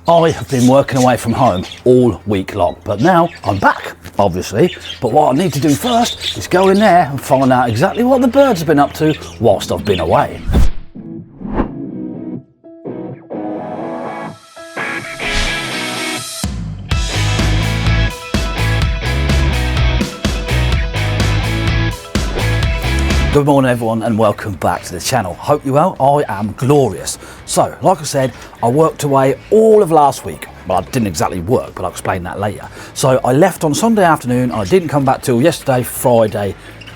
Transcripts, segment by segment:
I have been working away from home all week long, but now I'm back, obviously. But what I need to do first is go in there and find out exactly what the birds have been up to whilst I've been away. Good morning everyone and welcome back to the channel. Hope you're well. I am glorious. So, like I said, I worked away all of last week. Well, I didn't exactly work, but I'll explain that later. So I left on Sunday afternoon and I didn't come back till yesterday, Friday,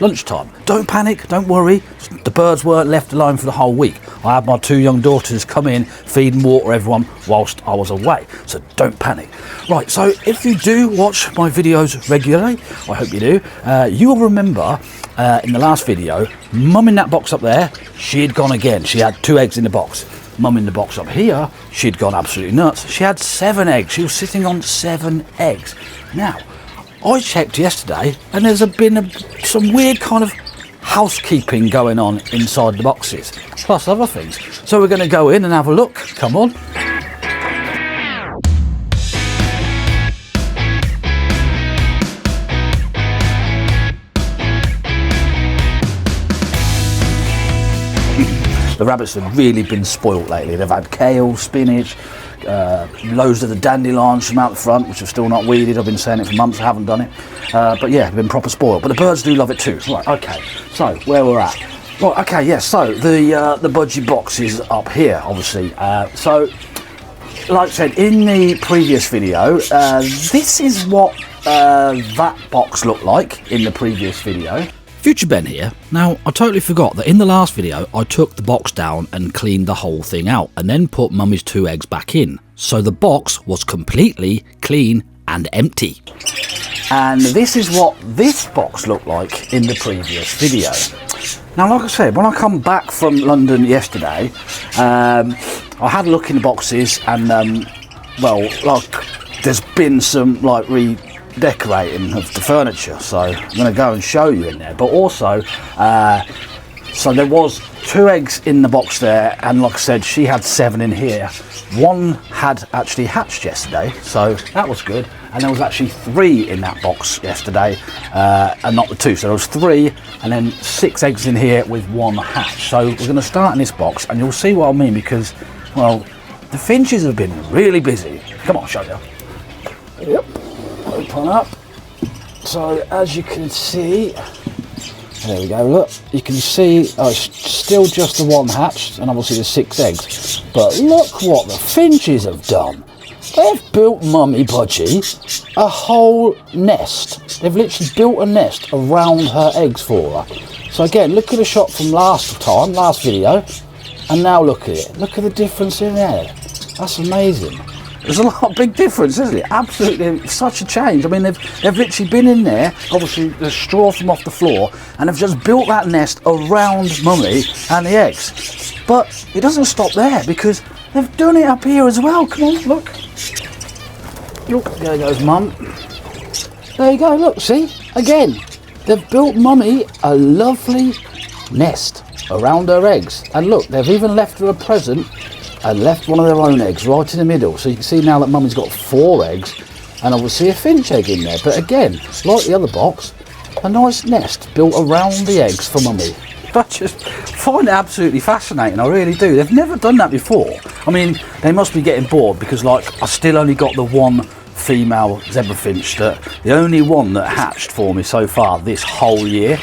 lunchtime. Don't panic, don't worry. The birds weren't left alone for the whole week. I had my two young daughters come in, feed and water everyone whilst I was away. So don't panic. Right, so if you do watch my videos regularly, I hope you do, you will remember in the last video, Mum in that box up there, she had gone again. She had 2 eggs in the box. Mum in the box up here, she'd gone absolutely nuts. She had 7 eggs. She was sitting on 7 eggs. Now, I checked yesterday and there's been some weird kind of housekeeping going on inside the boxes, plus other things. So we're going to go in and have a look. Come on. The rabbits have really been spoilt lately. They've had kale, spinach, loads of the dandelions from out the front, which are still not weeded. I've been saying it for months, I haven't done it. But yeah, they've been proper spoiled. But the birds do love it too. Right, okay, so where we're at. Right, okay, yeah, so the budgie box is up here, obviously. So, like I said, in the previous video, this is what that box looked like in the previous video. Future Ben here. Now, I totally forgot that in the last video I took the box down and cleaned the whole thing out and then put Mummy's 2 eggs back in. So the box was completely clean and empty. And this is what this box looked like in the previous video. Now, like I said, when I come back from London yesterday, I had a look in the boxes and, well, like, there's been some, like, redecorating of the furniture, so I'm going to go and show you in there. But also, so there was 2 eggs in the box there, and like I said, she had 7 in here. 1 had actually hatched yesterday, so that was good. And there was actually 3 in that box yesterday, and not the 2. So there was 3, and then 6 eggs in here with 1 hatch. So we're going to start in this box, and you'll see what I mean because, well, the finches have been really busy. Come on, I'll show you. Yep. Open up. So as you can see, there we go, look, you can see it's still just the 1 hatched and obviously the 6 eggs, but look what the finches have done. They've built Mummy Budgie a whole nest. They've literally built a nest around her eggs for her. So again, look at the shot from last video, and now look at it. Look at the difference in there. That's amazing. There's a big difference, isn't it? Absolutely, such a change. I mean, they've literally been in there, obviously the straw from off the floor, and they've just built that nest around Mummy and the eggs. But it doesn't stop there because they've done it up here as well. Come on, look. Look, there goes Mum. There you go, look, see? Again, they've built Mummy a lovely nest around her eggs. And look, they've even left her a present and left one of their own eggs right in the middle. So you can see now that Mummy's got 4 eggs and obviously a finch egg in there. But again, like the other box, a nice nest built around the eggs for Mummy. I just find it absolutely fascinating, I really do. They've never done that before. I mean, they must be getting bored because, like, I still only got the 1 female zebra finch, that the only one that hatched for me so far this whole year.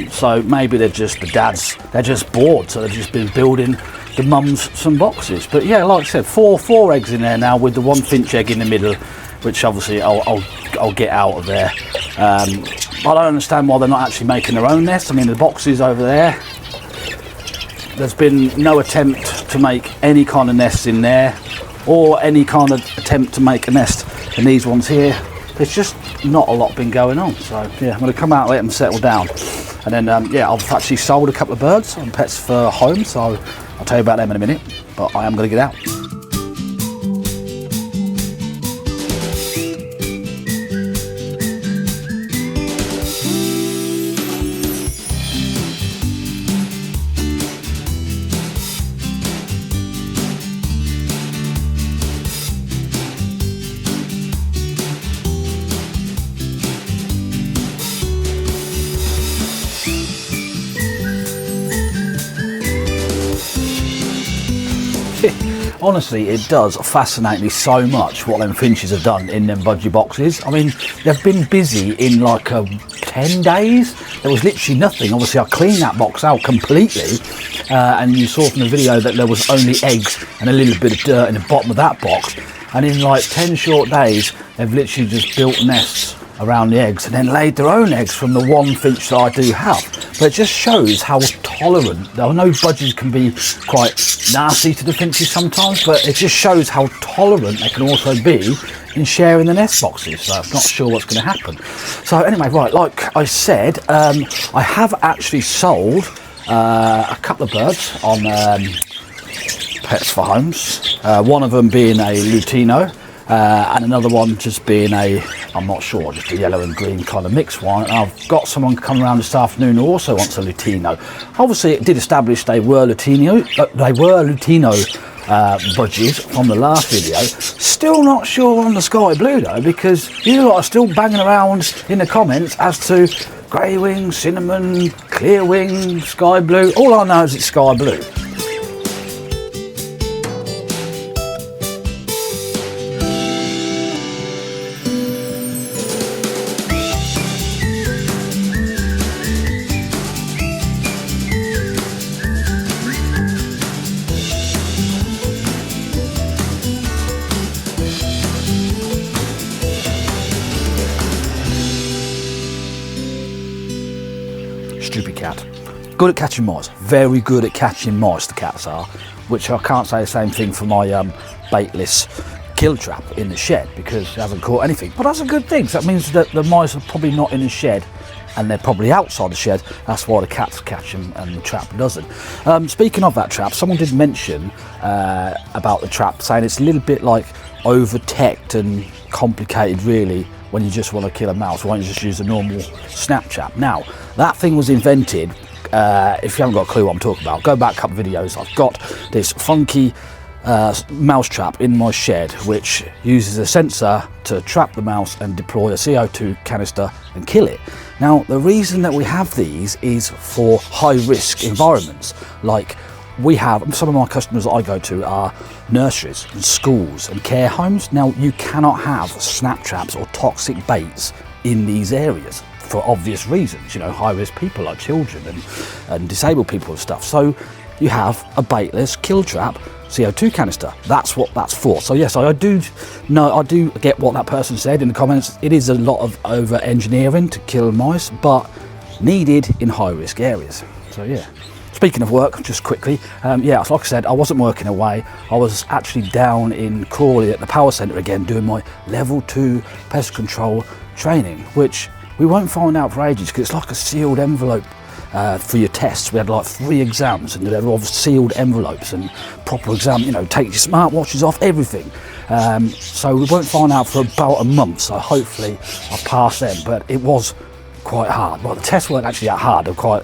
So maybe they're just, the dads, they're just bored, so they've just been building the mums some boxes. But yeah, like I said, four eggs in there now with the 1 finch egg in the middle, which obviously I'll get out of there. I don't understand why they're not actually making their own nest. I mean, the boxes over there, there's been no attempt to make any kind of nests in there or any kind of attempt to make a nest in these ones here. There's just not a lot been going on. So yeah, I'm going to come out, let them settle down, and then yeah, I've actually sold a couple of birds on Pets for Home, so I'll tell you about them in a minute, but I am going to get out. honestly, it does fascinate me so much what them finches have done in them budgie boxes. I mean, they've been busy in like 10 days. There was literally nothing. Obviously, I cleaned that box out completely, and you saw from the video that there was only eggs and a little bit of dirt in the bottom of that box. And in like 10 short days, they've literally just built nests around the eggs and then laid their own eggs from the one finch that I do have. But it just shows how tolerant, I know budgies can be quite nasty to the finches sometimes, but it just shows how tolerant they can also be in sharing the nest boxes. So I'm not sure what's going to happen. So anyway, right, like I said, I have actually sold a couple of birds on Pets for Homes, one of them being a Lutino, and another one just being a, I'm not sure, just a yellow and green kind of mixed one. And I've got someone coming around this afternoon who also wants a Lutino. Obviously it did establish they were Lutino budgies from the last video. Still not sure on the sky blue though, because you lot are still banging around in the comments as to grey wing, cinnamon, clear wing, sky blue. All I know is it's sky blue. Stupid cat. Good at catching mice. Very good at catching mice, the cats are. Which I can't say the same thing for my baitless kill trap in the shed, because they haven't caught anything. But that's a good thing. So that means that the mice are probably not in the shed and they're probably outside the shed. That's why the cats catch them and the trap doesn't. Speaking of that trap, someone did mention about the trap, saying it's a little bit like over-teched and complicated really when you just want to kill a mouse. Why don't you just use a normal snap trap? Now, that thing was invented, if you haven't got a clue what I'm talking about, go back a couple of videos. I've got this funky mouse trap in my shed which uses a sensor to trap the mouse and deploy a CO2 canister and kill it. Now, the reason that we have these is for high risk environments. Like, we have, some of my customers that I go to are nurseries and schools and care homes. Now, you cannot have snap traps or toxic baits in these areas for obvious reasons, you know, high risk people like children and disabled people and stuff. So you have a baitless kill trap CO2 canister. That's what that's for. So yes, I do get what that person said in the comments. It is a lot of over engineering to kill mice, but needed in high risk areas. So yeah. Speaking of work, just quickly, yeah, like I said, I wasn't working away. I was actually down in Crawley at the power centre again doing my level 2 pest control training, which we won't find out for ages because it's like a sealed envelope for your tests. We had like 3 exams and they were all sealed envelopes and proper exam, you know, take your smartwatches off, everything. So we won't find out for about a month, so hopefully I'll pass them, but it was quite hard. Well, the tests weren't actually that hard, they were quite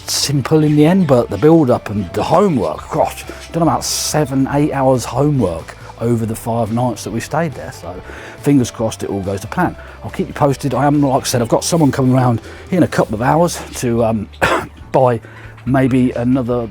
simple in the end, but the build up and the homework, gosh, done about 7-8 hours homework over the 5 nights that we stayed there. So fingers crossed it all goes to plan. I'll keep you posted. I am, like I said, I've got someone coming around in a couple of hours to buy maybe another,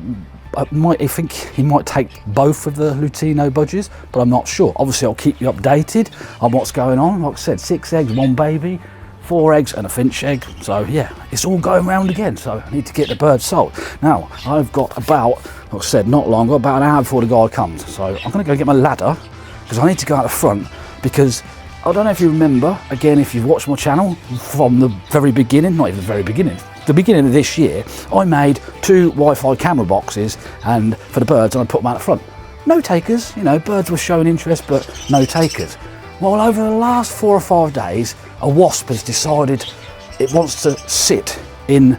I think he might take both of the Lutino budgies, but I'm not sure. Obviously I'll keep you updated on what's going on. Like I said, 6 eggs, 1 baby, 4 eggs and a finch egg. So yeah, it's all going round again, so I need to get the birds sold. Now, I've got about, like I said, not long, about an hour before the guy comes. So I'm gonna go get my ladder because I need to go out the front, because I don't know if you remember, again, if you've watched my channel from the very beginning, not even the very beginning, the beginning of this year, I made 2 Wi-Fi camera boxes and for the birds, and I put them out the front. No takers, you know, birds were showing interest, but no takers. Well, over the last 4 or 5 days, a wasp has decided it wants to sit in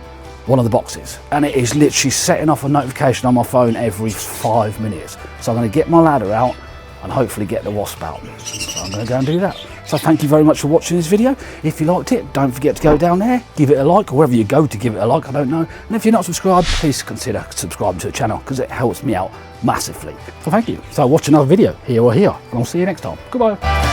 one of the boxes, and it is literally setting off a notification on my phone every 5 minutes. So I'm going to get my ladder out and hopefully get the wasp out. So I'm going to go and do that. So thank you very much for watching this video. If you liked it, don't forget to go down there, give it a like, or wherever you go to give it a like, I don't know. And if you're not subscribed, please consider subscribing to the channel because it helps me out massively. So thank you. So watch another video here or here, and I'll see you next time. Goodbye.